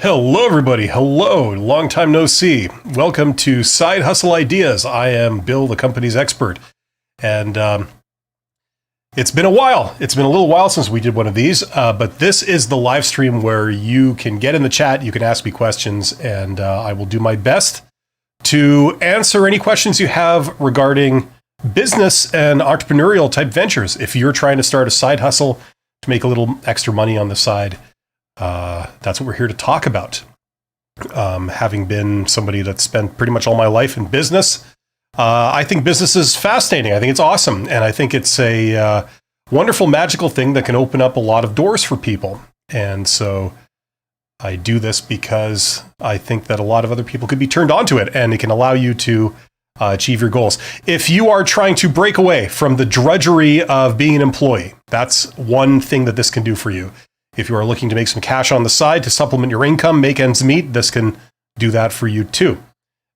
Hello, everybody. Hello. Long time no see. Welcome to Side Hustle Ideas. I am Bill, the company's expert. And it's been a while. It's been a little while since we did one of these, but this is the live stream where you can get in the chat, you can ask me questions, and I will do my best to answer any questions you have regarding business and entrepreneurial type ventures. If you're trying to start a side hustle to make a little extra money on the side, that's what we're here to talk about. Having been somebody that spent pretty much all my life in business, I think business is fascinating. I think it's awesome. And I think it's a wonderful, magical thing that can open up a lot of doors for people. And so I do this because I think that a lot of other people could be turned on to it, and it can allow you to achieve your goals. If you are trying to break away from the drudgery of being an employee, that's one thing that this can do for you. If you are looking to make some cash on the side to supplement your income, make ends meet, this can do that for you too.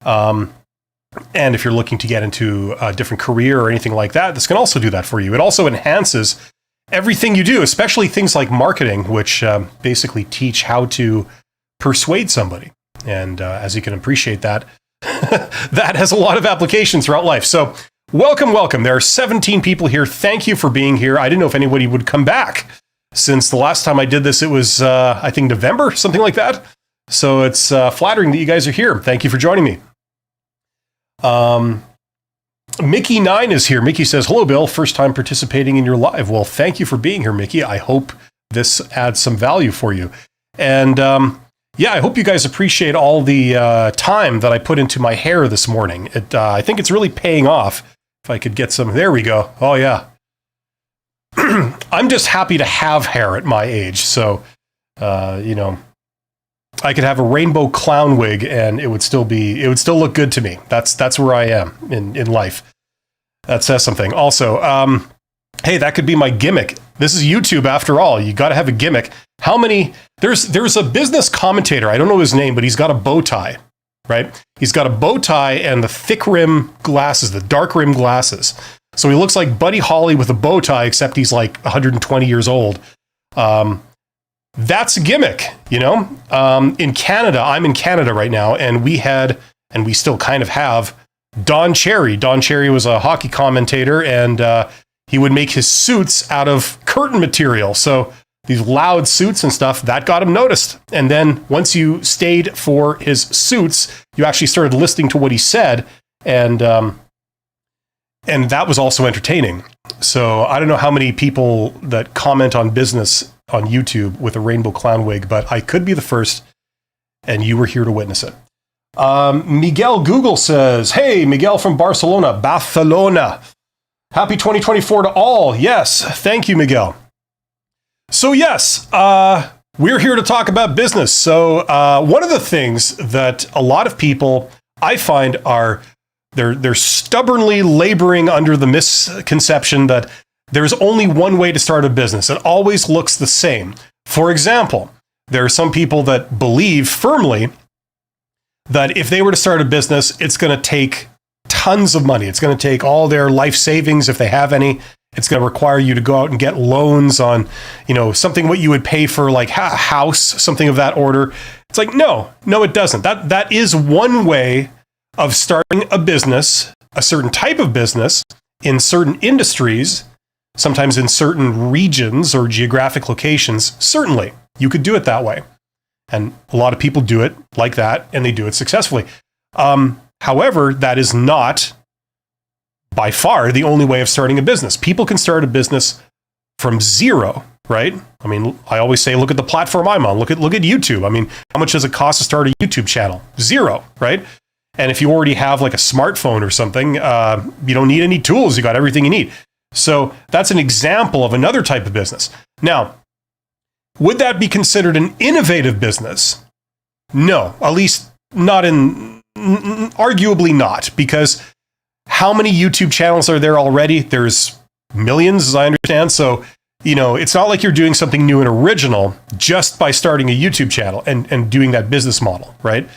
And if you're looking to get into a different career or anything like that, this can also do that for you. It also enhances everything you do, especially things like marketing, which basically teach how to persuade somebody. And as you can appreciate that, that has a lot of applications throughout life. So welcome, welcome. There are 17 people here. Thank you for being here. I didn't know if anybody would come back. Since the last time I did this, it was, I think, November, something like that. So it's flattering that you guys are here. Thank you for joining me. Mickey9 is here. Mickey says, hello, Bill. First time participating in your live. Well, thank you for being here, Mickey. I hope this adds some value for you. And yeah, I hope you guys appreciate all the time that I put into my hair this morning. I think it's really paying off. If I could get some, there we go. Oh, yeah. I'm just happy to have hair at my age. So, you know, I could have a rainbow clown wig and it would still look good to me. That's where I am in life. That says something. Also, hey, that could be my gimmick. This is YouTube after all. You got to have a gimmick. How many, there's a business commentator. I don't know his name, but he's got a bow tie, right? He's got a bow tie and the thick rim glasses, the dark rim glasses. So he looks like Buddy Holly with a bow tie, except he's like 120 years old. That's a gimmick, you know? In Canada, I'm in Canada right now, and we had, and we still kind of have, Don Cherry. Don Cherry was a hockey commentator, and he would make his suits out of curtain material. So these loud suits and stuff, that got him noticed. And then once you stayed for his suits, you actually started listening to what he said, and that was also entertaining. So I don't know how many people that comment on business on YouTube with a rainbow clown wig, but I could be the first, and you were here to witness it. Miguel Google says, hey, Miguel from Barcelona. Happy 2024 to all. Yes, thank you, Miguel. So yes, we're here to talk about business. So one of the things that a lot of people I find are they're stubbornly laboring under the misconception that there's only one way to start a business. It always looks the same. For example, there are some people that believe firmly that if they were to start a business, it's going to take tons of money. It's going to take all their life savings, if they have any. It's going to require you to go out and get loans on, you know, something what you would pay for like a house, something of that order. It's like, no, it doesn't. That is one way of starting a business, a certain type of business in certain industries, sometimes in certain regions or geographic locations. Certainly, you could do it that way. And a lot of people do it like that, and they do it successfully. However, that is not by far the only way of starting a business. People can start a business from zero, right? I mean, I always say, look at the platform I'm on. Look at YouTube. I mean, how much does it cost to start a YouTube channel? Zero, right? And if you already have like a smartphone or something, you don't need any tools. You got everything you need. So that's an example of another type of business. Now, would that be considered an innovative business? No, at least not arguably not, because how many YouTube channels are there already? There's millions, as I understand. So, you know, it's not like you're doing something new and original just by starting a YouTube channel and doing that business model, right?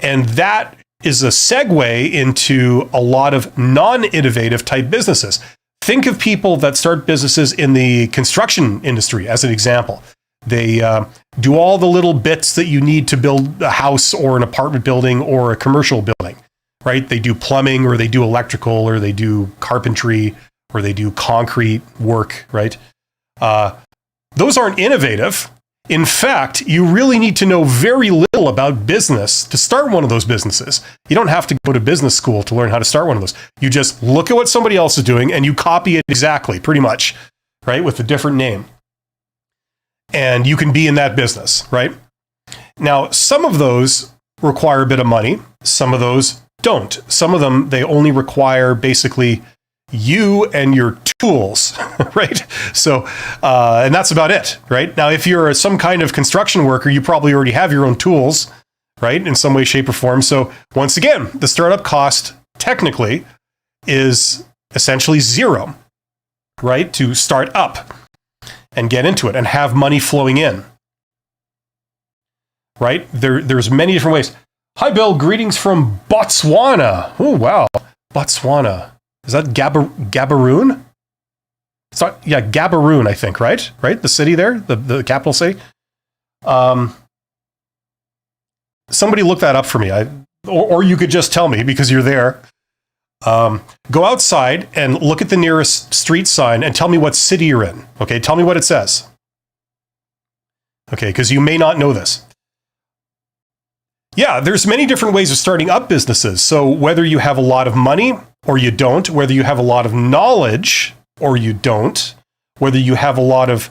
And that is a segue into a lot of non-innovative type businesses. Think of people that start businesses in the construction industry as an example. They do all the little bits that you need to build a house or an apartment building or a commercial building, right? They do plumbing, or they do electrical, or they do carpentry, or they do concrete work, right? Those aren't innovative. In fact, you really need to know very little about business to start one of those businesses. You don't have to go to business school to learn how to start one of those. You just look at what somebody else is doing and you copy it exactly, pretty much, right? With a different name. And you can be in that business, right? Now, some of those require a bit of money. Some of those don't. Some of them, they only require basically you and your tools, right? So, and that's about it, right? Now, if you're some kind of construction worker, you probably already have your own tools, right? In some way, shape, or form. So once again, the startup cost technically is essentially zero, right? To start up and get into it and have money flowing in, right? There's many different ways. Hi, Bill. Greetings from Botswana. Oh, wow. Botswana. Is that Gaborone? Yeah, Gaborone, I think, right? Right? The city there, the capital city. Somebody look that up for me. Or you could just tell me because you're there. Go outside and look at the nearest street sign and tell me what city you're in. Okay, tell me what it says. Okay, because you may not know this. Yeah, there's many different ways of starting up businesses. So whether you have a lot of money or you don't, whether you have a lot of knowledge or you don't, whether you have a lot of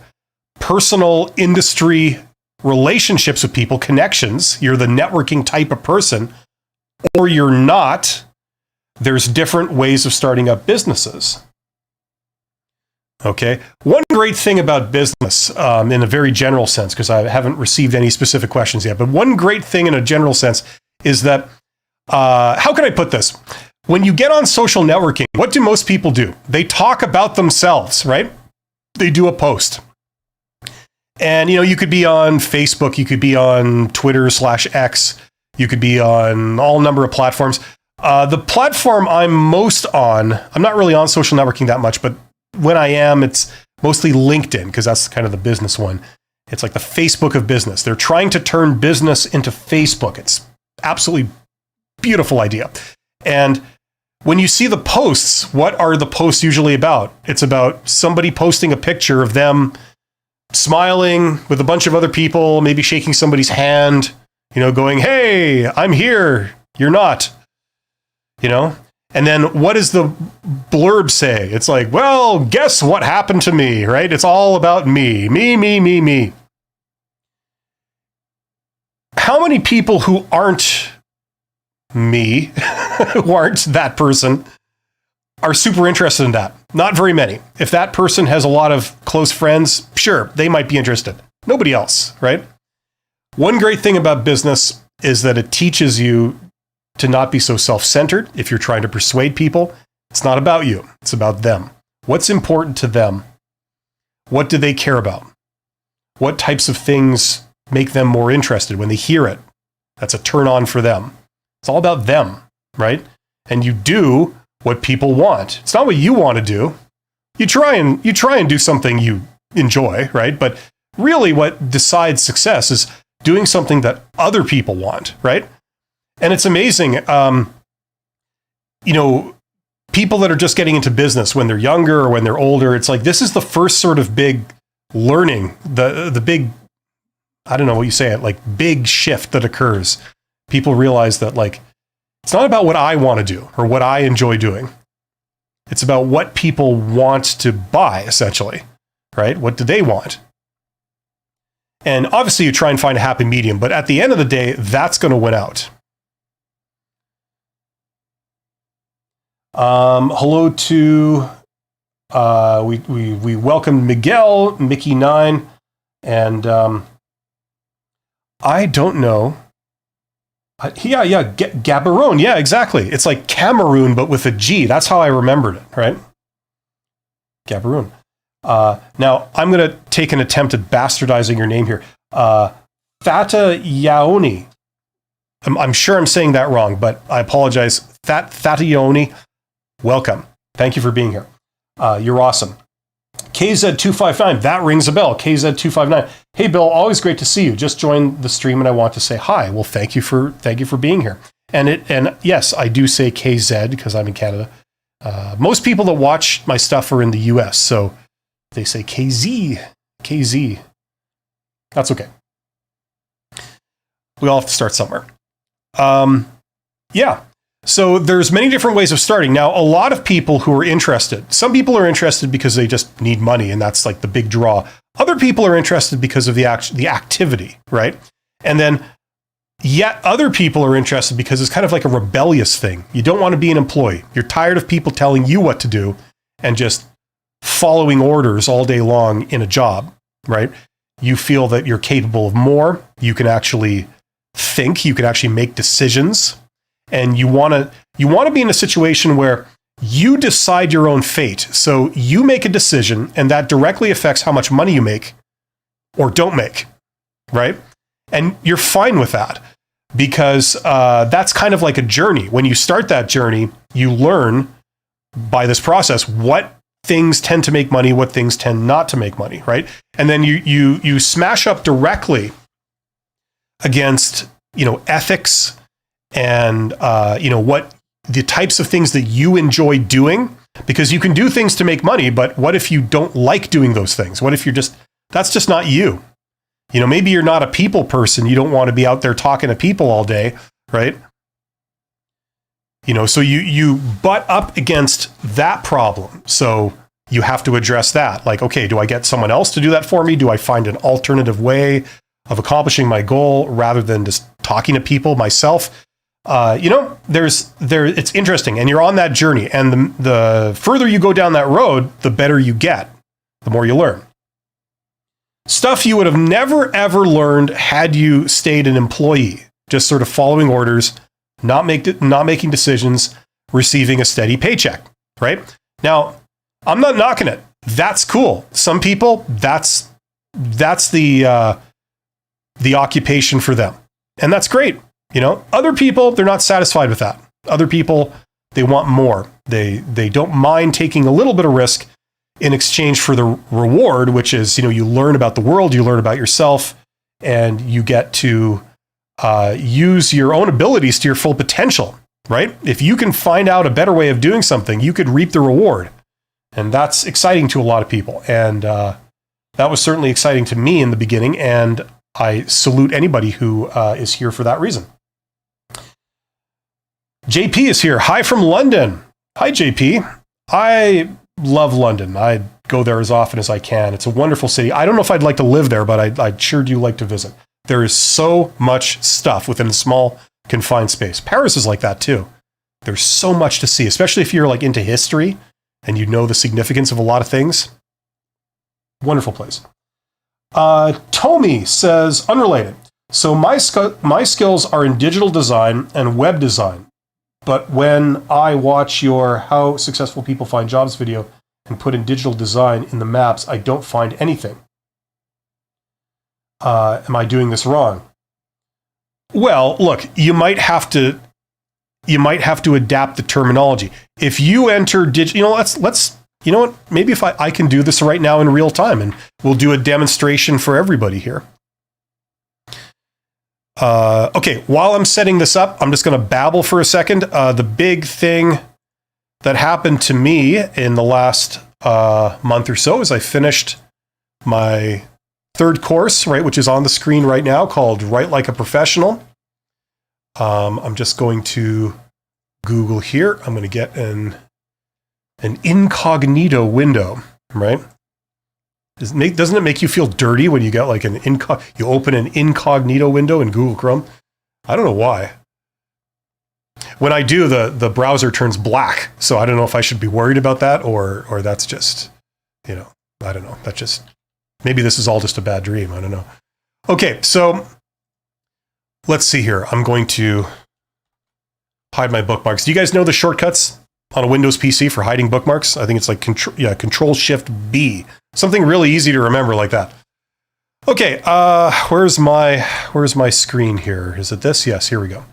personal industry relationships with people, connections, you're the networking type of person, or you're not, there's different ways of starting up businesses. Okay. One great thing about business, in a very general sense, because I haven't received any specific questions yet, but one great thing in a general sense is that, how can I put this? When you get on social networking, what do most people do? They talk about themselves, right? They do a post. And, you could be on Facebook, you could be on Twitter/X, you could be on all number of platforms. The platform I'm most on, I'm not really on social networking that much, but when I am, it's mostly LinkedIn, because that's kind of the business one. It's like the Facebook of business. They're trying to turn business into Facebook. It's absolutely beautiful idea. And when you see the posts, what are the posts usually about? It's about somebody posting a picture of them smiling with a bunch of other people, maybe shaking somebody's hand, going, hey, I'm here, you're not, And then what does the blurb say? It's like, well, guess what happened to me, right? It's all about me. Me. How many people who aren't me, who aren't that person, are super interested in that? Not very many. If that person has a lot of close friends, sure, they might be interested. Nobody else, right? One great thing about business is that it teaches you to not be so self-centered. If you're trying to persuade people, it's not about you. It's about them. What's important to them? What do they care about? What types of things make them more interested when they hear it? That's a turn on for them. It's all about them, right? And you do what people want. It's not what you want to do. You try and do something you enjoy, right? But really what decides success is doing something that other people want, right? And it's amazing, people that are just getting into business when they're younger or when they're older, it's like, this is the first sort of big learning, the big, I don't know what you say it, like big shift that occurs. People realize that it's not about what I want to do or what I enjoy doing. It's about what people want to buy, essentially, right? What do they want? And obviously you try and find a happy medium, but at the end of the day, that's going to win out. Hello to, we welcomed Miguel, Mickey9, and I don't know. Gaborone. Yeah, exactly. It's like Cameroon, but with a G. That's how I remembered it, right? Gaborone. Now, I'm going to take an attempt at bastardizing your name here. Thata Yaoni. I'm sure I'm saying that wrong, but I apologize. Thata Yaoni. Welcome. Thank you for being here. You're awesome. KZ259, that rings a bell. KZ259. Hey, Bill, always great to see you. Just joined the stream and I want to say hi. Well, thank you for being here. And yes, I do say KZ because I'm in Canada. Most people that watch my stuff are in the US, so they say KZ. That's okay. We all have to start somewhere. Yeah. So there's many different ways of starting. Now, a lot of people who are interested, some people are interested because they just need money, and that's like the big draw. Other people are interested because of the activity, right? And then yet other people are interested because it's kind of like a rebellious thing. You don't want to be an employee. You're tired of people telling you what to do and just following orders all day long in a job, right? You feel that you're capable of more. You can actually think, you can actually make decisions. And you want to be in a situation where you decide your own fate. So you make a decision, and that directly affects how much money you make or don't make, right? And you're fine with that because that's kind of like a journey. When you start that journey, you learn by this process what things tend to make money, what things tend not to make money, right? And then you smash up directly against, ethics and, what the types of things that you enjoy doing, because you can do things to make money, but what if you don't like doing those things? What if that's just not you? Maybe you're not a people person. You don't want to be out there talking to people all day, right? So you butt up against that problem. So you have to address that. Like, okay, do I get someone else to do that for me? Do I find an alternative way of accomplishing my goal rather than just talking to people myself? It's interesting, and you're on that journey. And the further you go down that road, the better you get, the more you learn. Stuff you would have never, ever learned had you stayed an employee, just sort of following orders, not making decisions, receiving a steady paycheck, right? Now, I'm not knocking it. That's cool. Some people, that's the occupation for them. And that's great. Other people, they're not satisfied with that. Other people, they want more. They don't mind taking a little bit of risk in exchange for the reward, which is, you learn about the world, you learn about yourself, and you get to use your own abilities to your full potential, right? If you can find out a better way of doing something, you could reap the reward. And that's exciting to a lot of people. And that was certainly exciting to me in the beginning. And I salute anybody who is here for that reason. JP is here. Hi from London. Hi, JP. I love London. I go there as often as I can. It's a wonderful city. I don't know if I'd like to live there, but I'd sure do like to visit. There is so much stuff within a small, confined space. Paris is like that too. There's so much to see, especially if you're like into history and you know the significance of a lot of things. Wonderful place. Tomi says, unrelated. So my skills are in digital design and web design. But when I watch your How Successful People Find Jobs video and put in digital design in the maps, I don't find anything. Am I doing this wrong? Well, look, you might have to adapt the terminology. If you enter digital, let's you know what? Maybe if I can do this right now in real time, and we'll do a demonstration for everybody here. Okay, while I'm setting this up, I'm just going to babble for a second. The big thing that happened to me in the last month or so is I finished my third course, right, which is on the screen right now, called Write Like a Professional. I'm just going to Google here. I'm going to get an incognito window, right? Doesn't it make you feel dirty when you get like you open an incognito window in Google Chrome? I don't know why. When I do, the browser turns black. So I don't know if I should be worried about that or that's just, I don't know. Maybe this is all just a bad dream. I don't know. Okay, so let's see here. I'm going to hide my bookmarks. Do you guys know the shortcuts on a Windows PC for hiding bookmarks? I think it's like Control-Shift-B. Something really easy to remember like that. Okay, where's my screen here? Is it this? Yes, here we go.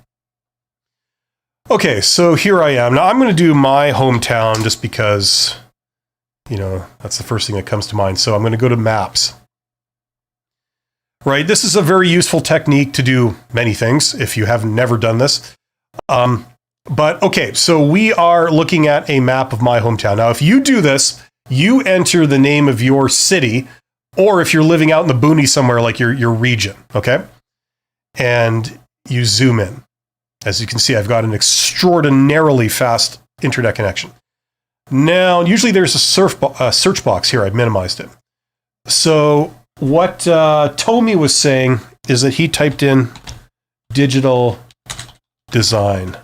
Okay, so here I am. Now I'm going to do my hometown just because That's the first thing that comes to mind. So I'm going to go to maps. Right. This is a very useful technique to do many things if you have never done this. But okay, so we are looking at a map of my hometown. Now, if you do this, you enter the name of your city, or if you're living out in the boonies somewhere, like your region, okay? And you zoom in. As you can see, I've got an extraordinarily fast internet connection. Now, usually there's a search box here. I've minimized it. So what Tommy was saying is that he typed in digital design.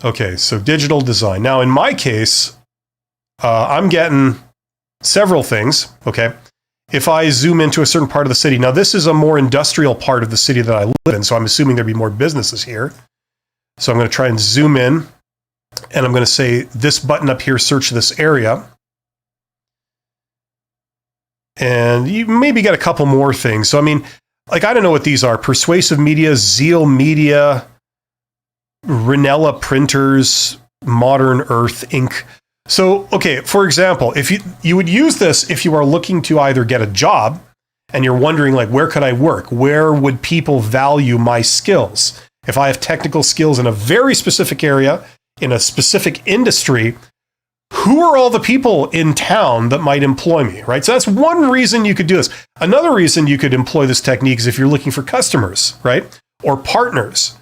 Okay, so digital design. Now, in my case, I'm getting several things, okay? If I zoom into a certain part of the city, now this is a more industrial part of the city that I live in, so I'm assuming there'd be more businesses here. So I'm going to try and zoom in, and I'm going to say this button up here, search this area. And you maybe get a couple more things. So, I mean, like, I don't know what these are. Persuasive Media, Zeal Media, Ranella Printers, Modern Earth Inc. So, okay, for example, if you would use this if you are looking to either get a job and you're wondering, like, where could I work? Where would people value my skills? If I have technical skills in a very specific area, in a specific industry, who are all the people in town that might employ me, right? So that's one reason you could do this. Another reason you could employ this technique is if you're looking for customers, right? Or partners.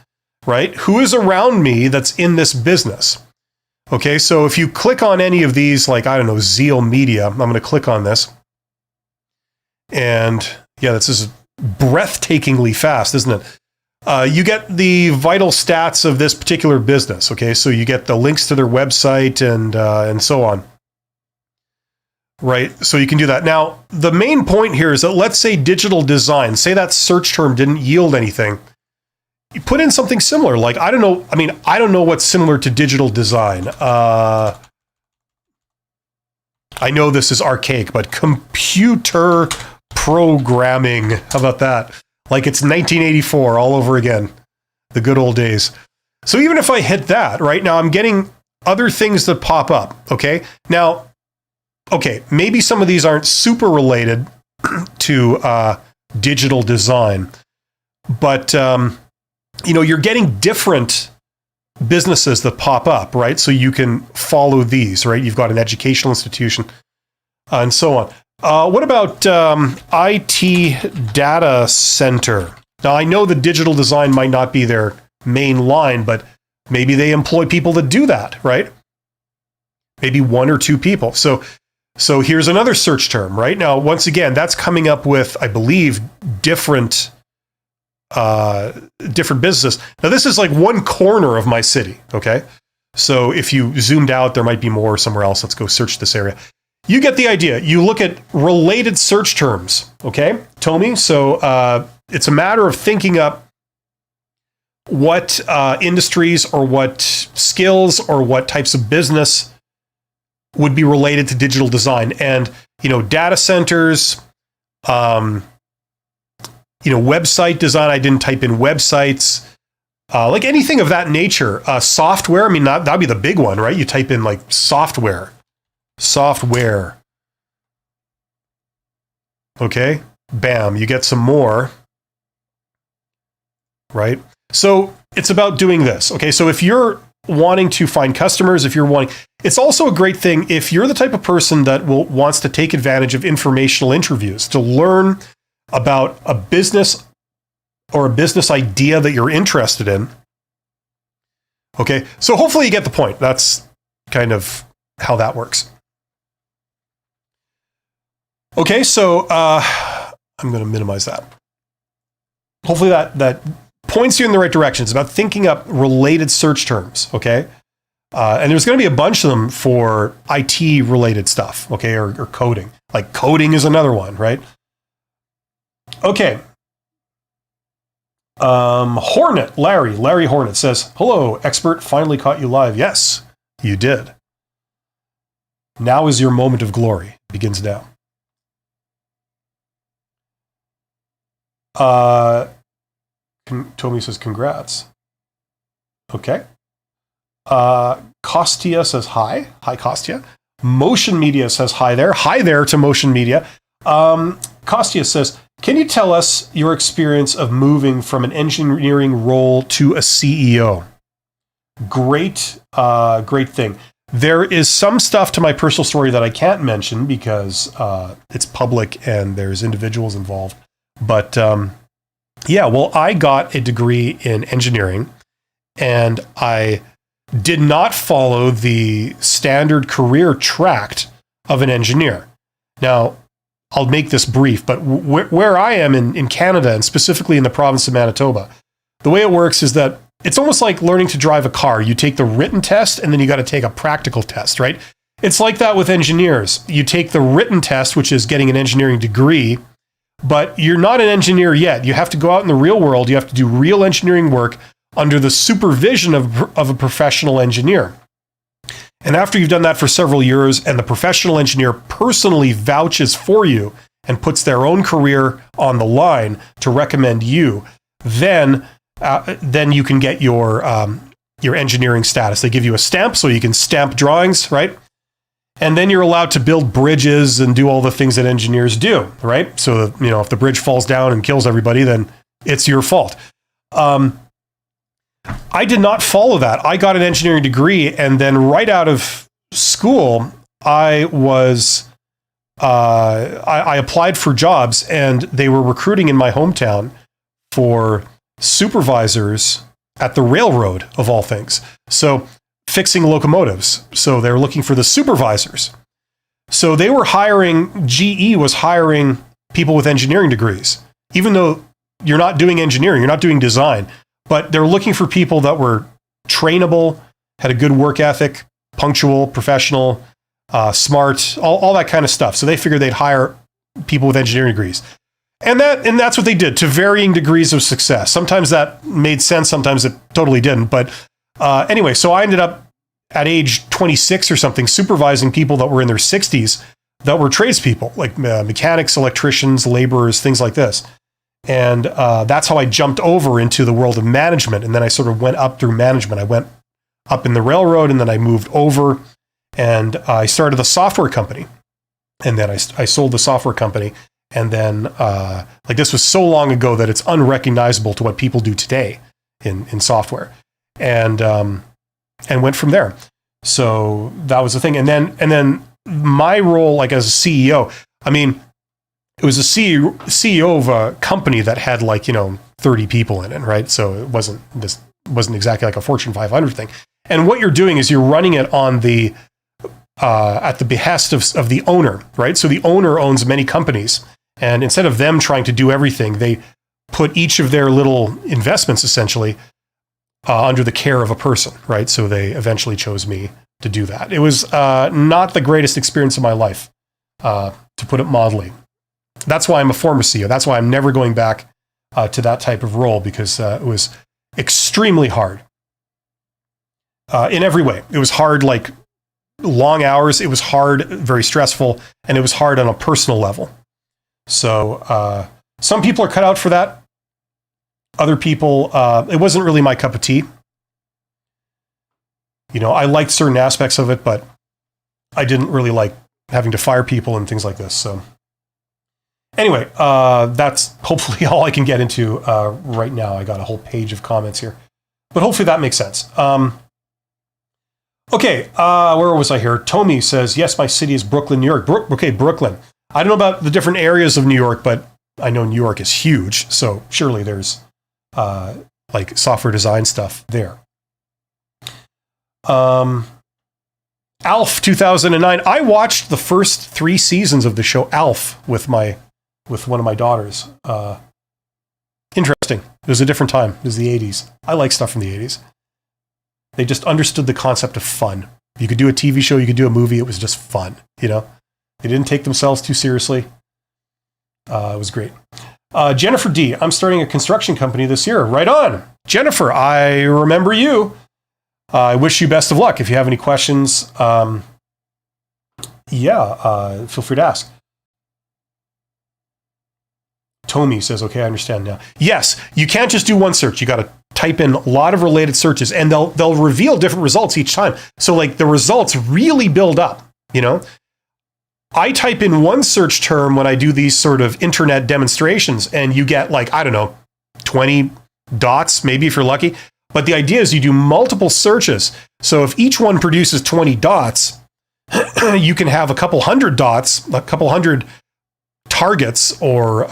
Right? Who is around me that's in this business? Okay, so if you click on any of these, like, I don't know, Zeal Media, I'm going to click on this. And yeah, this is breathtakingly fast, isn't it? You get the vital stats of this particular business. Okay, so you get the links to their website and so on. Right, so you can do that. Now, the main point here is that, let's say digital design, say that search term didn't yield anything. You put in something similar, like, I don't know what's similar to digital design. I know this is archaic, but computer programming. How about that? Like it's 1984 all over again. The good old days. So even if I hit that, right now I'm getting other things that pop up. Okay. Now, okay, maybe some of these aren't super related to digital design, but you're getting different businesses that pop up, right? So you can follow these, right? You've got an educational institution and so on. What about IT data center? Now, I know the digital design might not be their main line, but maybe they employ people that do that, right? Maybe one or two people. So here's another search term, right? Now, once again, that's coming up with, I believe, different businesses. Now, this is like one corner of my city, okay? So if you zoomed out, there might be more somewhere else. Let's go search this area. You get the idea. You look at related search terms, okay, Tommy? So it's a matter of thinking up what industries or what skills or what types of business would be related to digital design. And, data centers, website design. I didn't type in websites, like anything of that nature. Software, that'd be the big one, right? You type in like software. Okay, bam, you get some more, right? So it's about doing this. Okay, so if you're wanting to find customers, it's also a great thing if you're the type of person that wants to take advantage of informational interviews to learn about a business or a business idea that you're interested in. Okay, so hopefully you get the point. That's kind of how that works. Okay, so I'm going to minimize that. Hopefully that points you in the right direction. It's about thinking up related search terms, okay? And there's going to be a bunch of them for IT-related stuff, okay, or coding. Like coding is another one, right? Okay. Larry Hornet says, "Hello, expert, finally caught you live." Yes, you did. Now is your moment of glory. It begins now. Tommy says, congrats. Okay. Kostia says hi. Hi, Kostia. Motion Media says hi there. Hi there to Motion Media. Kostia says, can you tell us your experience of moving from an engineering role to a CEO? Great thing. There is some stuff to my personal story that I can't mention because it's public and there's individuals involved. But yeah, well, I got a degree in engineering and I did not follow the standard career track of an engineer. Now, I'll make this brief, but where I am in Canada, and specifically in the province of Manitoba, the way it works is that it's almost like learning to drive a car. You take the written test, and then you got to take a practical test, right? It's like that with engineers. You take the written test, which is getting an engineering degree, but you're not an engineer yet. You have to go out in the real world. You have to do real engineering work under the supervision of a professional engineer. And after you've done that for several years and the professional engineer personally vouches for you and puts their own career on the line to recommend you, then you can get your engineering status. They give you a stamp so you can stamp drawings, right? And then you're allowed to build bridges and do all the things that engineers do, right? So that, if the bridge falls down and kills everybody, then it's your fault. I did not follow that. I got an engineering degree, and then right out of school, I applied for jobs, and they were recruiting in my hometown for supervisors at the railroad, of all things. So fixing locomotives. So they're looking for the supervisors. So they were GE was hiring people with engineering degrees, even though you're not doing engineering, you're not doing design. But they're looking for people that were trainable, had a good work ethic, punctual, professional, smart, all that kind of stuff. So they figured they'd hire people with engineering degrees. And that's what they did, to varying degrees of success. Sometimes that made sense, sometimes it totally didn't. But anyway, so I ended up at age 26 or something supervising people that were in their 60s that were tradespeople, like mechanics, electricians, laborers, things like this. And that's how I jumped over into the world of management. And then I sort of went up through management. I went up in the railroad, and then I moved over, and I started a software company. And then I sold the software company. And then, this was so long ago that it's unrecognizable to what people do today in software. And went from there. So that was the thing. And then my role, like as a CEO, it was a CEO of a company that had 30 people in it, right? So it wasn't exactly like a Fortune 500 thing. And what you're doing is you're running it on at the behest of the owner, right? So the owner owns many companies, and instead of them trying to do everything, they put each of their little investments essentially under the care of a person, right? So they eventually chose me to do that. It was not the greatest experience of my life, to put it mildly. That's why I'm a former CEO. That's why I'm never going back to that type of role, because it was extremely hard in every way. It was hard, like long hours. It was hard, very stressful, and it was hard on a personal level. So some people are cut out for that. Other people, it wasn't really my cup of tea. I liked certain aspects of it, but I didn't really like having to fire people and things like this. So anyway, that's hopefully all I can get into right now. I got a whole page of comments here, but hopefully that makes sense. Okay, where was I here? Tommy says, yes, my city is Brooklyn, New York. Okay, Brooklyn. I don't know about the different areas of New York, but I know New York is huge, so surely there's software design stuff there. Alf 2009. I watched the first 3 seasons of the show Alf with one of my daughters. Interesting. It was a different time. It was the 80s. I like stuff from the 80s. They just understood the concept of fun. You could do a TV show, you could do a movie. It was just fun, They didn't take themselves too seriously. It was great. Jennifer D. I'm starting a construction company this year. Right on. Jennifer, I remember you. I wish you best of luck. If you have any questions, feel free to ask. Tommy says, okay, I understand now. Yes, you can't just do one search. You got to type in a lot of related searches, and they'll reveal different results each time. So like the results really build up, you know. I type in one search term when I do these sort of internet demonstrations, and you get like, I don't know, 20 dots, maybe if you're lucky. But the idea is you do multiple searches. So if each one produces 20 dots, you can have a couple hundred dots, a couple hundred targets, or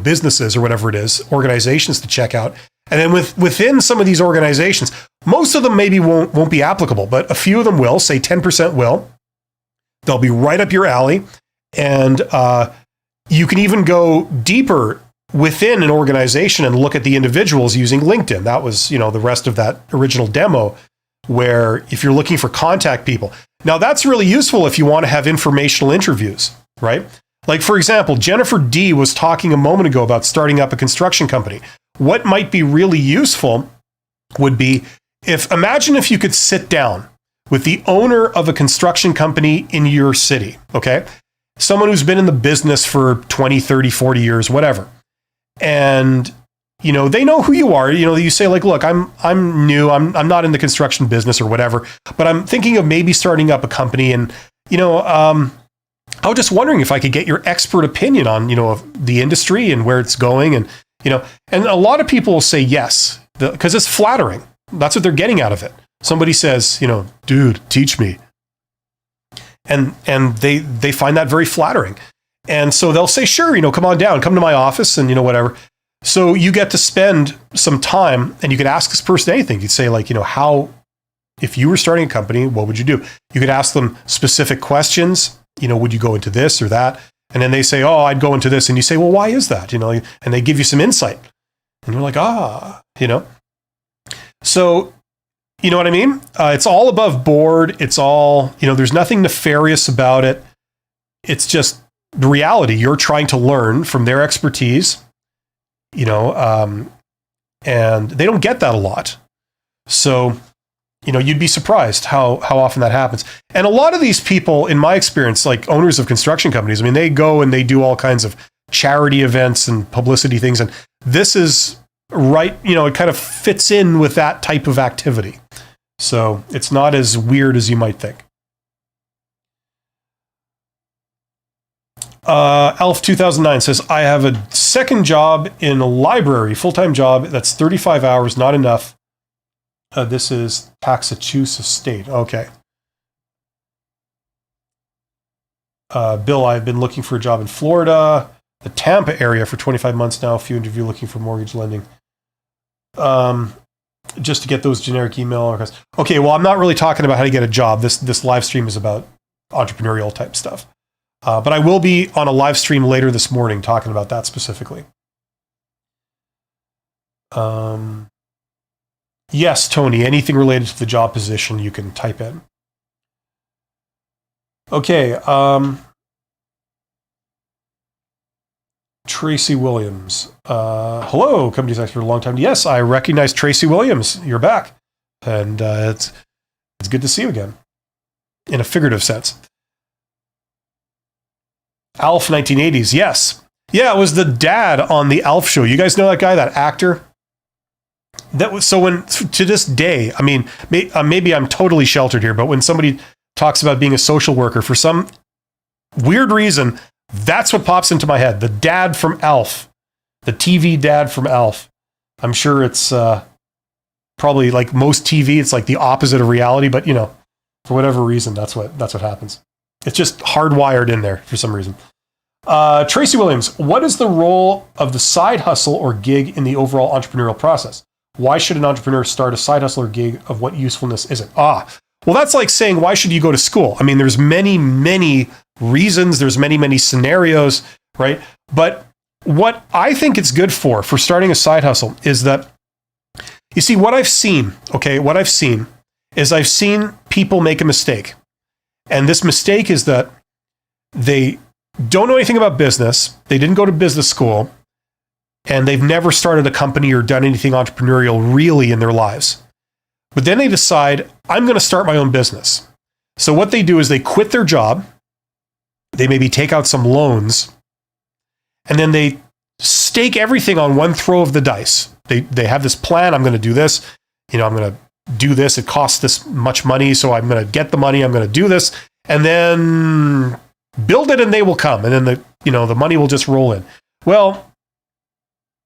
businesses or whatever it is, organizations to check out. And then within some of these organizations, most of them maybe won't be applicable, but a few of them will. Say 10% will. They'll be right up your alley, and you can even go deeper within an organization and look at the individuals using LinkedIn. That was, the rest of that original demo, where if you're looking for contact people. Now that's really useful if you want to have informational interviews, right? Like for example, Jennifer D was talking a moment ago about starting up a construction company. What might be really useful would be imagine if you could sit down with the owner of a construction company in your city, okay? Someone who's been in the business for 20, 30, 40 years, whatever. And, they know who you are. You say like, look, I'm new. I'm not in the construction business or whatever, but I'm thinking of maybe starting up a company. And, I was just wondering if I could get your expert opinion on, the industry and where it's going. And, and a lot of people will say yes, because it's flattering. That's what they're getting out of it. Somebody says, dude, teach me. And they find that very flattering. And so they'll say, sure, come on down, come to my office and, whatever. So you get to spend some time, and you could ask this person anything. You'd say like, if you were starting a company, what would you do? You could ask them specific questions. Would you go into this or that? And then they say, oh, I'd go into this. And you say, well, why is that? And they give you some insight. And you're like, So, you know what I mean? It's all above board. It's all, there's nothing nefarious about it. It's just the reality. You're trying to learn from their expertise, and they don't get that a lot. So, you'd be surprised how often that happens. And a lot of these people, in my experience, like owners of construction companies, they go and they do all kinds of charity events and publicity things. And this is right, it kind of fits in with that type of activity. So it's not as weird as you might think. Elf 2009 says, I have a second job in a library, full-time job. That's 35 hours, not enough. This is Massachusetts State. Okay. Bill, I've been looking for a job in Florida, the Tampa area for 25 months now. A few interview looking for mortgage lending. Just to get those generic email requests. Okay, well, I'm not really talking about how to get a job. This live stream is about entrepreneurial type stuff. But I will be on a live stream later this morning talking about that specifically. Yes, Tony, anything related to the job position you can type in. Okay. Tracy Williams. Hello, companies expert, a long time. Yes, I recognize Tracy Williams. You're back. And it's good to see you again. In a figurative sense. Alf 1980s. Yes. Yeah, it was the dad on the Alf show. You guys know that guy, that actor? That was so when to this day, maybe I'm totally sheltered here, but when somebody talks about being a social worker, for some weird reason, that's what pops into my head. The dad from Alf, the TV dad from Alf. I'm sure it's probably like most TV, it's like the opposite of reality, but for whatever reason, that's what happens. It's just hardwired in there for some reason. Tracy Williams, what is the role of the side hustle or gig in the overall entrepreneurial process? Why should an entrepreneur start a side hustle or gig? Of what usefulness is it? Well, that's like saying, why should you go to school? There's many, many reasons. There's many, many scenarios, right? But what I think it's good for starting a side hustle is that, you see, what I've seen is I've seen people make a mistake. And this mistake is that they don't know anything about business. They didn't go to business school. And they've never started a company or done anything entrepreneurial really in their lives. But then they decide, I'm going to start my own business. So what they do is they quit their job. They maybe take out some loans. And then they stake everything on one throw of the dice. they have this plan. I'm going to do this. I'm going to do this. It costs this much money, so I'm going to get the money. I'm going to do this, and then build it, and they will come, and then the money will just roll in. Well,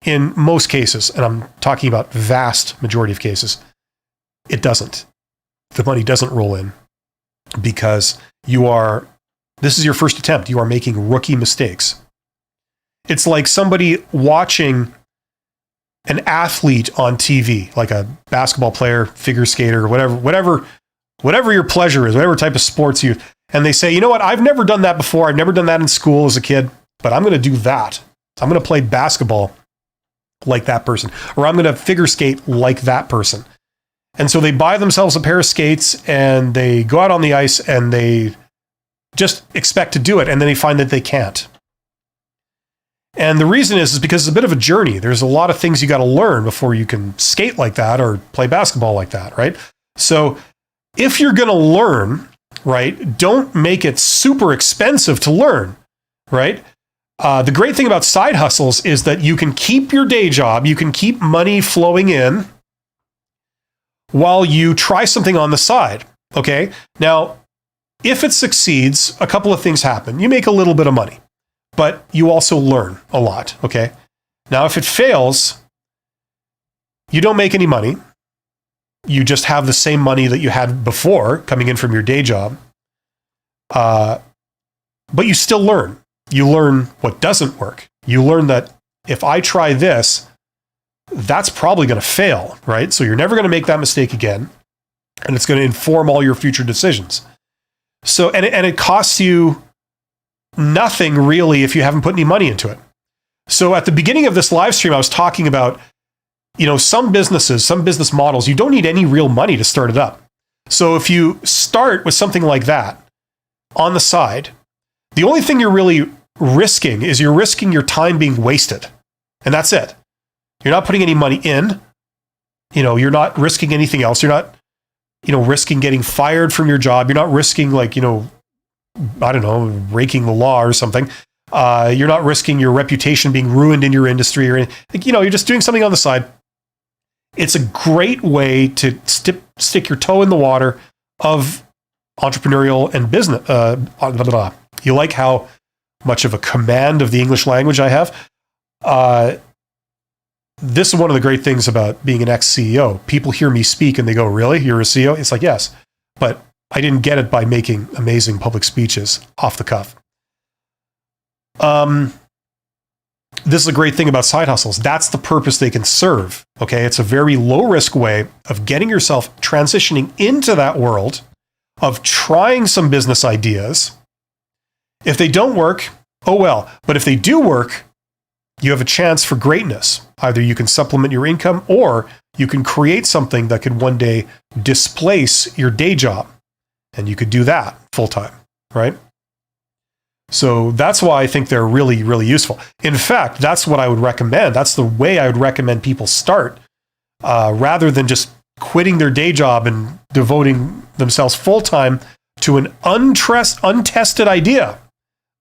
in most cases, and I'm talking about vast majority of cases, it doesn't. The money doesn't roll in because this is your first attempt. You are making rookie mistakes. It's like somebody watching an athlete on TV, like a basketball player, figure skater, whatever your pleasure is, whatever type of sports and they say, you know what, I've never done that before. I've never done that in school as a kid, but I'm going to do that. I'm going to play basketball like that person, or I'm going to figure skate like that person. And so they buy themselves a pair of skates and they go out on the ice and they just expect to do it. And then they find that they can't. And the reason is because it's a bit of a journey. There's a lot of things you got to learn before you can skate like that or play basketball like that, right? So if you're going to learn, right, don't make it super expensive to learn, right? The great thing about side hustles is that you can keep your day job, you can keep money flowing in while you try something on the side, okay? Now, if it succeeds, a couple of things happen. You make a little bit of money, but you also learn a lot, okay? Now, if it fails, you don't make any money. You just have the same money that you had before coming in from your day job. But you still learn. You learn what doesn't work. You learn that if I try this, that's probably going to fail, right? So you're never going to make that mistake again. And it's going to inform all your future decisions. So, and it costs you nothing really if you haven't put any money into it. So at the beginning of this live stream, I was talking about, some businesses, some business models, you don't need any real money to start it up. So if you start with something like that on the side, the only thing you're really risking is you're risking your time being wasted. And that's it. You're not putting any money in. You're not risking anything else. You're not, risking getting fired from your job. You're not risking breaking the law or something. You're not risking your reputation being ruined in your industry or anything. You're just doing something on the side. It's a great way to stick your toe in the water of entrepreneurial and business. You like how much of a command of the English language I have? This is one of the great things about being an ex-CEO. People hear me speak and they go, really? You're a CEO? It's like, yes. But I didn't get it by making amazing public speeches off the cuff. This is a great thing about side hustles. That's the purpose they can serve. Okay. It's a very low risk way of getting yourself transitioning into that world, of trying some business ideas. If they don't work, oh well. But if they do work, you have a chance for greatness. Either you can supplement your income or you can create something that could one day displace your day job. And you could do that full time, right? So that's why I think they're really, really useful. In fact, that's what I would recommend. That's the way I would recommend people start, rather than just quitting their day job and devoting themselves full time to an untested idea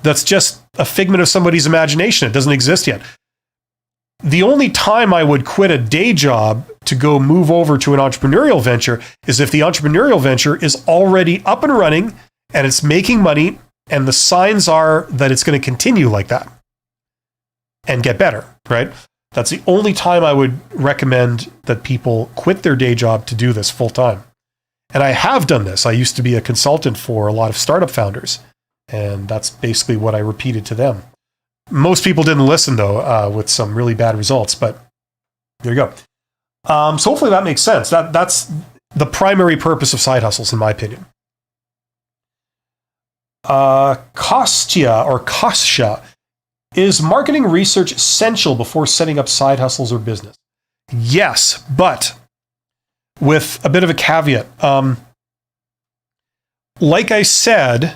that's just a figment of somebody's imagination. It doesn't exist yet. The only time I would quit a day job to go move over to an entrepreneurial venture is if the entrepreneurial venture is already up and running and it's making money and the signs are that it's going to continue like that and get better, right? That's the only time I would recommend that people quit their day job to do this full time. And I have done this. I used to be a consultant for a lot of startup founders, and that's basically what I repeated to them. Most people didn't listen, though, with some really bad results, but there you go. So hopefully that makes sense. That's the primary purpose of side hustles, in my opinion. Kostya, is marketing research essential before setting up side hustles or business? Yes, but with a bit of a caveat. Like I said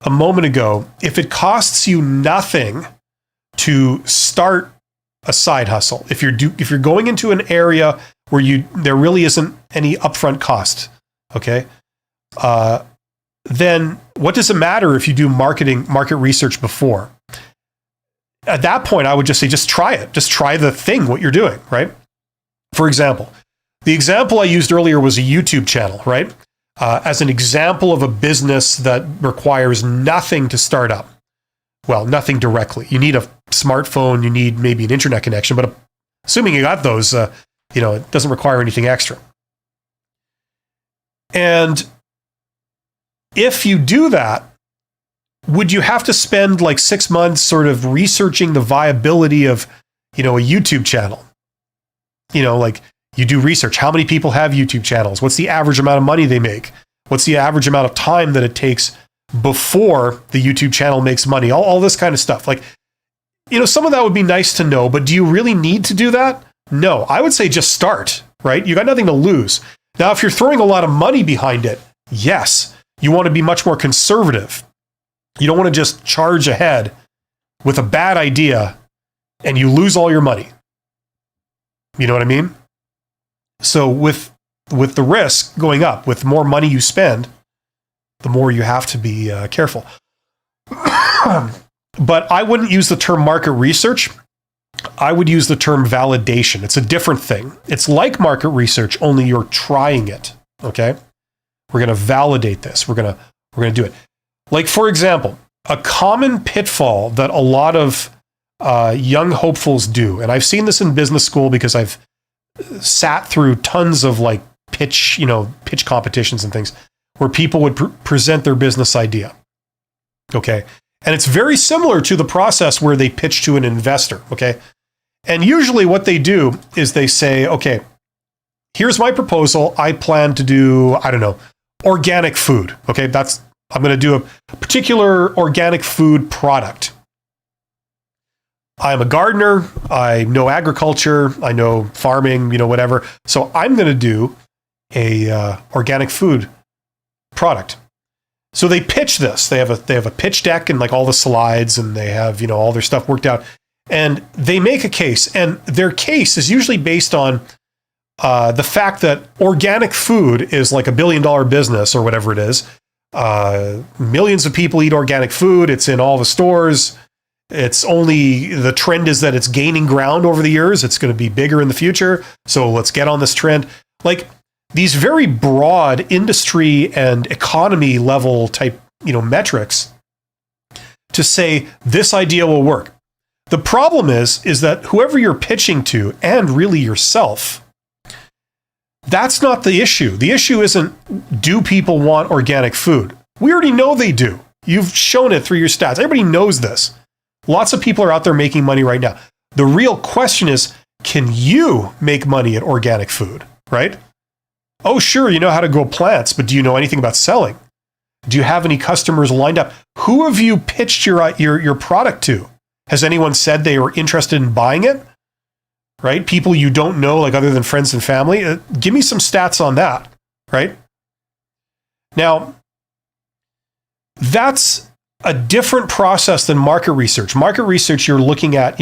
a moment ago, if it costs you nothing to start a side hustle, if you're going into an area where there really isn't any upfront cost, okay, then what does it matter if you do market research before? At that point, I would just say, just try it. Just try the thing, what you're doing, right? For example, the example I used earlier was a YouTube channel, right? As an example of a business that requires nothing to start up. Well, nothing directly. You need a smartphone, you need maybe an internet connection, but assuming you got those, it doesn't require anything extra. And if you do that, would you have to spend like 6 months sort of researching the viability of, a YouTube channel? Like you do research. How many people have YouTube channels? What's the average amount of money they make? What's the average amount of time that it takes before the YouTube channel makes money? All this kind of stuff. Like, some of that would be nice to know, but do you really need to do that? No, I would say just start, right? You got nothing to lose. Now, if you're throwing a lot of money behind it, yes, you want to be much more conservative. You don't want to just charge ahead with a bad idea and you lose all your money. You know what I mean? So with the risk going up, with the more money you spend, the more you have to be careful. But I wouldn't use the term market research. I would use the term validation. It's a different thing. It's like market research, only you're trying it. Okay? We're going to validate this. We're going to do it. Like, for example, a common pitfall that a lot of young hopefuls do, and I've seen this in business school because I've sat through tons of like pitch competitions and things where people would present their business idea. Okay? And it's very similar to the process where they pitch to an investor. Okay? And usually what they do is they say, okay, here's my proposal. I plan to do, organic food. Okay? I'm going to do a particular organic food product. I'm a gardener. I know agriculture. I know farming, whatever. So I'm going to do a organic food product. So they pitch this. They have a pitch deck and like all the slides, and they have, all their stuff worked out. And they make a case, and their case is usually based on the fact that organic food is like $1 billion business or whatever it is. Millions of people eat organic food. It's in all the stores. The trend is that it's gaining ground over the years. It's going to be bigger in the future. So let's get on this trend. Like these very broad industry and economy level type, metrics to say this idea will work. The problem is that whoever you're pitching to, and really yourself, that's not the issue. The issue isn't, do people want organic food? We already know they do. You've shown it through your stats. Everybody knows this. Lots of people are out there making money right now. The real question is, can you make money at organic food, right? Oh, sure, you know how to grow plants, but do you know anything about selling? Do you have any customers lined up? Who have you pitched your product to? Has anyone said they were interested in buying it? Right? People you don't know, like other than friends and family. Give me some stats on that, right? Now, that's a different process than market research. Market research, you're looking at,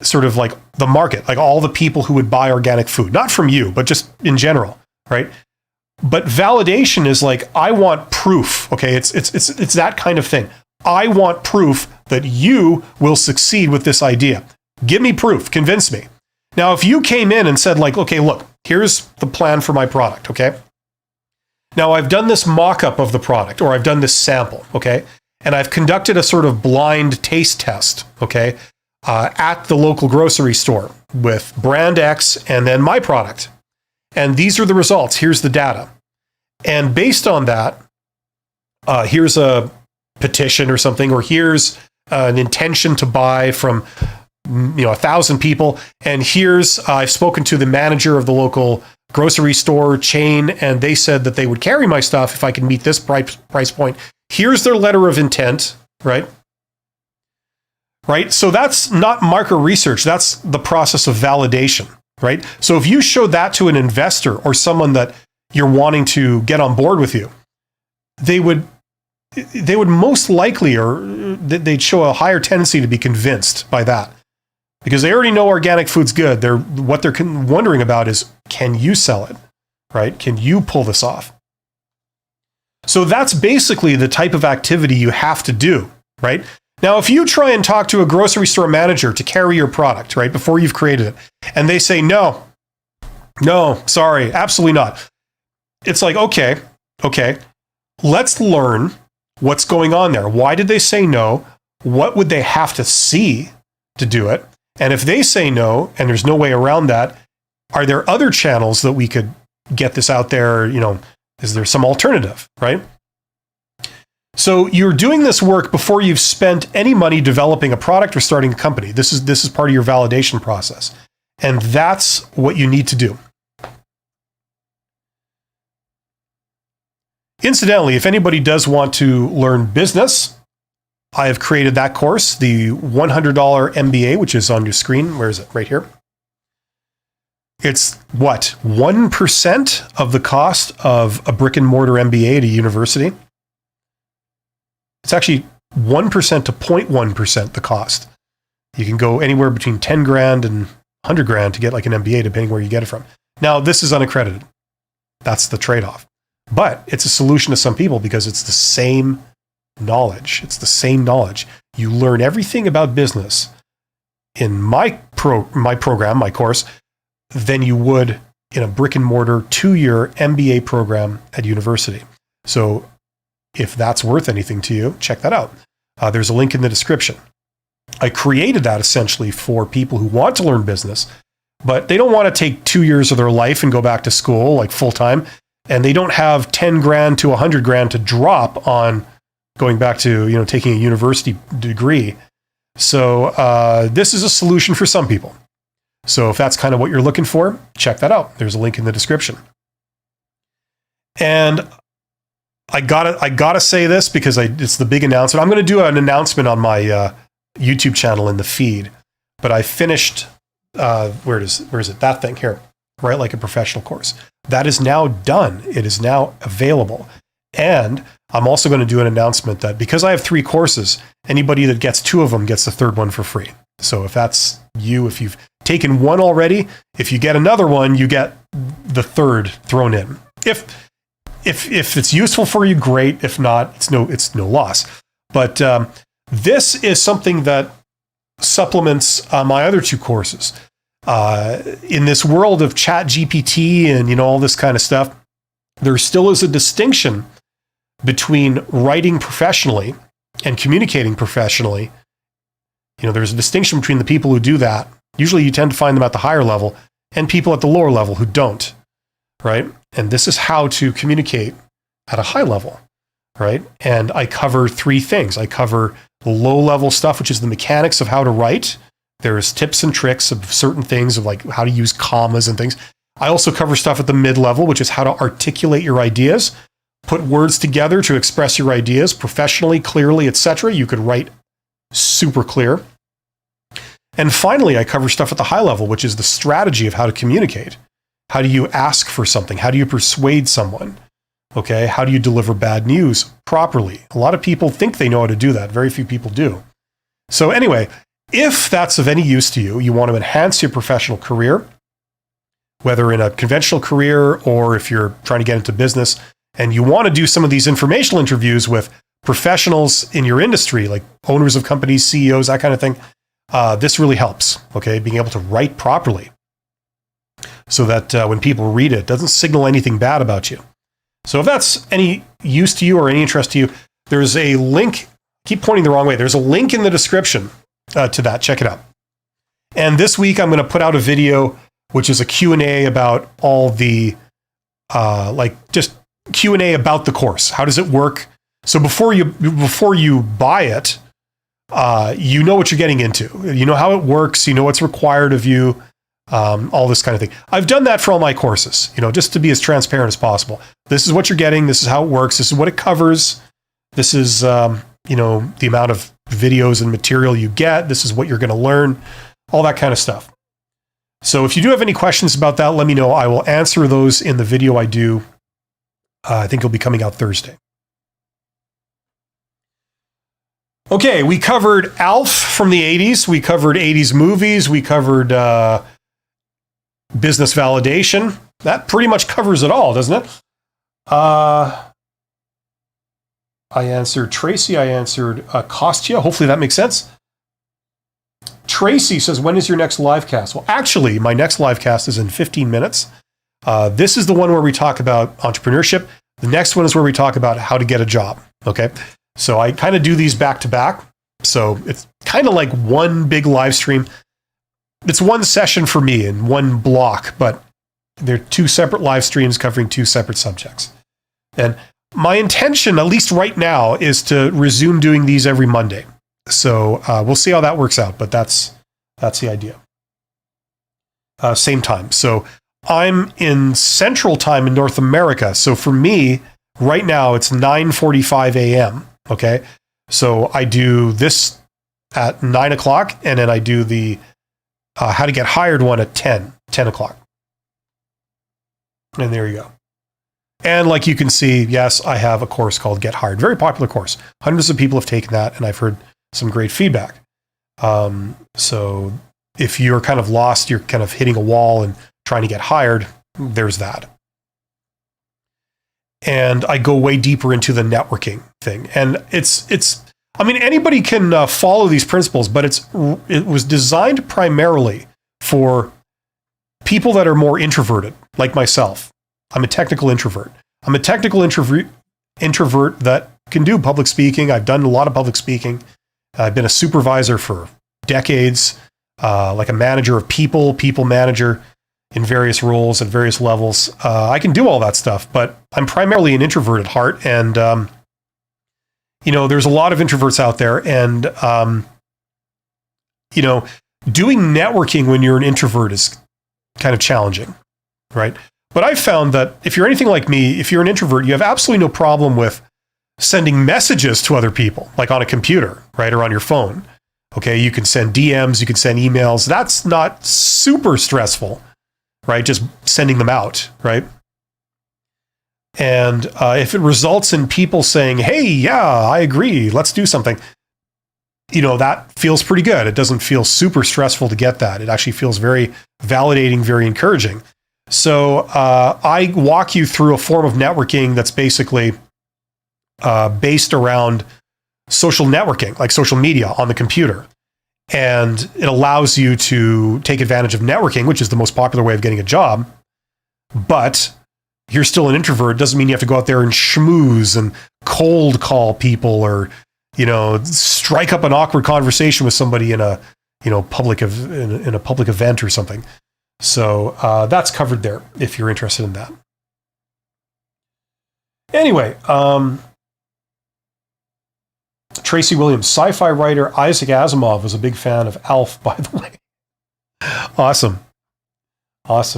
sort of like the market, like all the people who would buy organic food, not from you, but just in general, right? But validation is like, I want proof. Okay, it's that kind of thing. I want proof that you will succeed with this idea. Give me proof. Convince me. Now, if you came in and said like, okay, look, here's the plan for my product. Okay. Now I've done this mock-up of the product, or I've done this sample. Okay. And I've conducted a sort of blind taste test. Okay. At the local grocery store with brand X and then my product. And these are the results. Here's the data. And based on that, here's a petition or something, or here's an intention to buy from 1,000 people. And here's, I've spoken to the manager of the local grocery store chain, and they said that they would carry my stuff if I can meet this price point. Here's their letter of intent, right? Right? So that's not market research. That's the process of validation, right? So if you show that to an investor or someone that you're wanting to get on board with you, they would most likely, or they'd show a higher tendency to be convinced by that, because they already know organic food's good. What they're wondering about is, can you sell it, right? Can you pull this off? So that's basically the type of activity you have to do, right? Now, if you try and talk to a grocery store manager to carry your product, right, before you've created it, and they say, no, No, sorry, absolutely not. It's like, okay, let's learn what's going on there. Why did they say no? What would they have to see to do it? And if they say no, and there's no way around that, are there other channels that we could get this out there? Is there some alternative, right? So you're doing this work before you've spent any money developing a product or starting a company. This is part of your validation process. And that's what you need to do. Incidentally, if anybody does want to learn business, I have created that course, the $100 MBA, which is on your screen. Where is it? Right here. It's what? 1% of the cost of a brick and mortar MBA at a university. It's actually 1% to 0.1% the cost. You can go anywhere between 10 grand and 100 grand to get like an MBA, depending where you get it from. Now, this is unaccredited. That's the trade-off. But it's a solution to some people because it's the same knowledge. It's the same knowledge. You learn everything about business in my program, my course, than you would in a brick and mortar 2-year MBA program at university. So if that's worth anything to you, check that out. There's a link in the description. I created that essentially for people who want to learn business, but they don't want to take 2 years of their life and go back to school like full time. And they don't have 10 grand to 100 grand to drop on going back to, taking a university degree. So this is a solution for some people. So if that's kind of what you're looking for, check that out. There's a link in the description. And I gotta say this because it's the big announcement. I'm going to do an announcement on my YouTube channel in the feed. But I finished, where is it? That thing here. Write Like a Professional course. That is now done. It is now available. And I'm also going to do an announcement that because I have 3 courses, anybody that gets 2 of them gets the 3rd one for free. So if that's you, if you've taken 1 already, if you get another one, you get the 3rd thrown in. If it's useful for you, great. If not, it's no loss. But this is something that supplements my other 2 courses. In this world of chat GPT and all this kind of stuff, there still is a distinction between writing professionally and communicating professionally. There's a distinction between the people who do that. Usually you tend to find them at the higher level and people at the lower level who don't, right? And this is how to communicate at a high level, right? And I cover 3 things. I cover the low level stuff, which is the mechanics of how to write. There's tips and tricks of certain things of like how to use commas and things. I also cover stuff at the mid-level, which is how to articulate your ideas, put words together to express your ideas professionally, clearly, etc. You could write super clear. And finally, I cover stuff at the high level, which is the strategy of how to communicate. How do you ask for something? How do you persuade someone? Okay, how do you deliver bad news properly? A lot of people think they know how to do that. Very few people do. So anyway, if that's of any use to you, you want to enhance your professional career, whether in a conventional career or if you're trying to get into business, and you want to do some of these informational interviews with professionals in your industry, like owners of companies, CEOs, that kind of thing, this really helps, okay? Being able to write properly so that when people read it, it doesn't signal anything bad about you. So if that's any use to you or any interest to you, there's a link, keep pointing the wrong way, there's a link in the description to that. Check it out. And this week I'm going to put out a video which is a Q&A about all the just Q&A about the course. How does it work? So before you buy it, you know what you're getting into. You know how it works. You know what's required of you. All this kind of thing. I've done that for all my courses, just to be as transparent as possible. This is what you're getting. This is how it works. This is what it covers. This is, the amount of videos and material you get. This is what you're going to learn, all that kind of stuff. So if you do have any questions about that, let me know. I will answer those in the video I do. I think it'll be coming out Thursday. Okay, we covered ALF from the 80s. We covered 80s movies. We covered business validation. That pretty much covers it all, doesn't it? I answered Tracy. I answered Kostya. Hopefully that makes sense. Tracy says, when is your next live cast? Well, actually, my next live cast is in 15 minutes. This is the one where we talk about entrepreneurship. The next one is where we talk about how to get a job. Okay. So I kind of do these back to back. So it's kind of like one big live stream. It's one session for me in one block, but they're two separate live streams covering two separate subjects. And my intention, at least right now, is to resume doing these every Monday. So we'll see how that works out, but that's the idea. Same time. So I'm in Central Time in North America. So for me, right now, it's 9:45 a.m. Okay. So I do this at 9 o'clock, and then I do the how to get hired one at 10 o'clock. And there you go. And like you can see, yes, I have a course called Get Hired. Very popular course. Hundreds of people have taken that, and I've heard some great feedback. So if you're kind of lost, you're kind of hitting a wall and trying to get hired, there's that. And I go way deeper into the networking thing. And I mean, anybody can follow these principles, but it was designed primarily for people that are more introverted, like myself. I'm a technical introvert. I'm a technical introvert that can do public speaking. I've done a lot of public speaking. I've been a supervisor for decades, like a manager of people manager in various roles at various levels. I can do all that stuff, but I'm primarily an introvert at heart. And, there's a lot of introverts out there. And, doing networking when you're an introvert is kind of challenging, right? But I've found that if you're anything like me, if you're an introvert, you have absolutely no problem with sending messages to other people, like on a computer, right? Or on your phone. Okay. You can send DMs, you can send emails. That's not super stressful, right? Just sending them out, right? And if it results in people saying, hey, yeah, I agree, let's do something, that feels pretty good. It doesn't feel super stressful to get that. It actually feels very validating, very encouraging. So I walk you through a form of networking that's basically based around social networking, like social media on the computer. And it allows you to take advantage of networking, which is the most popular way of getting a job. But you're still an introvert. It doesn't mean you have to go out there and schmooze and cold call people or, strike up an awkward conversation with somebody in a, public event or something. So that's covered there if you're interested in that. Anyway, Tracy Williams, sci-fi writer Isaac Asimov was a big fan of Alf, by the way. Awesome.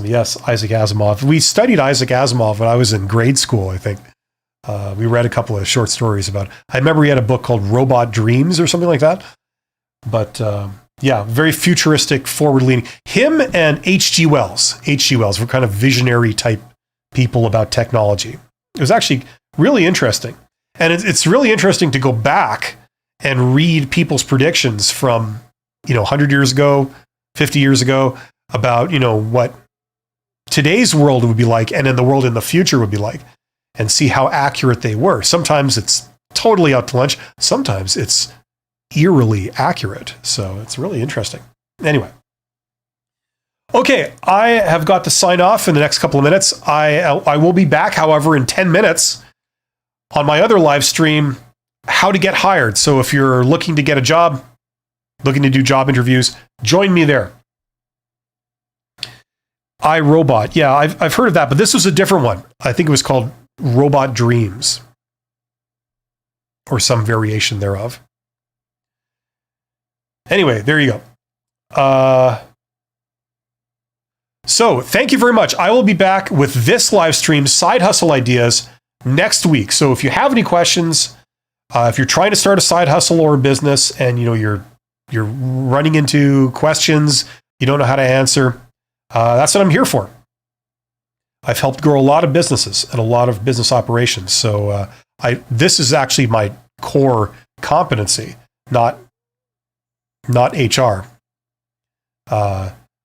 Yes, Isaac Asimov. We studied Isaac Asimov when I was in grade school, I think. We read a couple of short stories about it. I remember he had a book called Robot Dreams or something like that. But yeah, very futuristic, forward-leaning. Him and H.G. Wells. H.G. Wells were kind of visionary type people about technology. It was actually really interesting. And it's really interesting to go back and read people's predictions from, 100 years ago, 50 years ago, about, what today's world would be like and then the world in the future would be like, and see how accurate they were. Sometimes it's totally out to lunch. Sometimes it's eerily accurate. So it's really interesting. Anyway. Okay, I have got to sign off in the next couple of minutes. I will be back, however, in 10 minutes on my other live stream, how to get hired. So if you're looking to get a job, looking to do job interviews, join me there. iRobot. Yeah, I've heard of that, but this was a different one. I think it was called Robot Dreams or some variation thereof. Anyway, there you go. So thank you very much. I will be back with this live stream, Side Hustle Ideas, next week. So if you have any questions, if you're trying to start a side hustle or a business and you're running into questions you don't know how to answer, that's what I'm here for. I've helped grow a lot of businesses and a lot of business operations. So this is actually my core competency, not HR.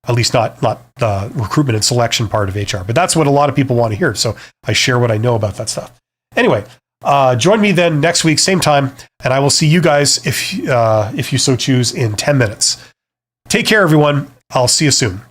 At least not the recruitment and selection part of HR. But that's what a lot of people want to hear. So I share what I know about that stuff. Anyway, join me then next week, same time, and I will see you guys if you so choose in 10 minutes. Take care, everyone. I'll see you soon.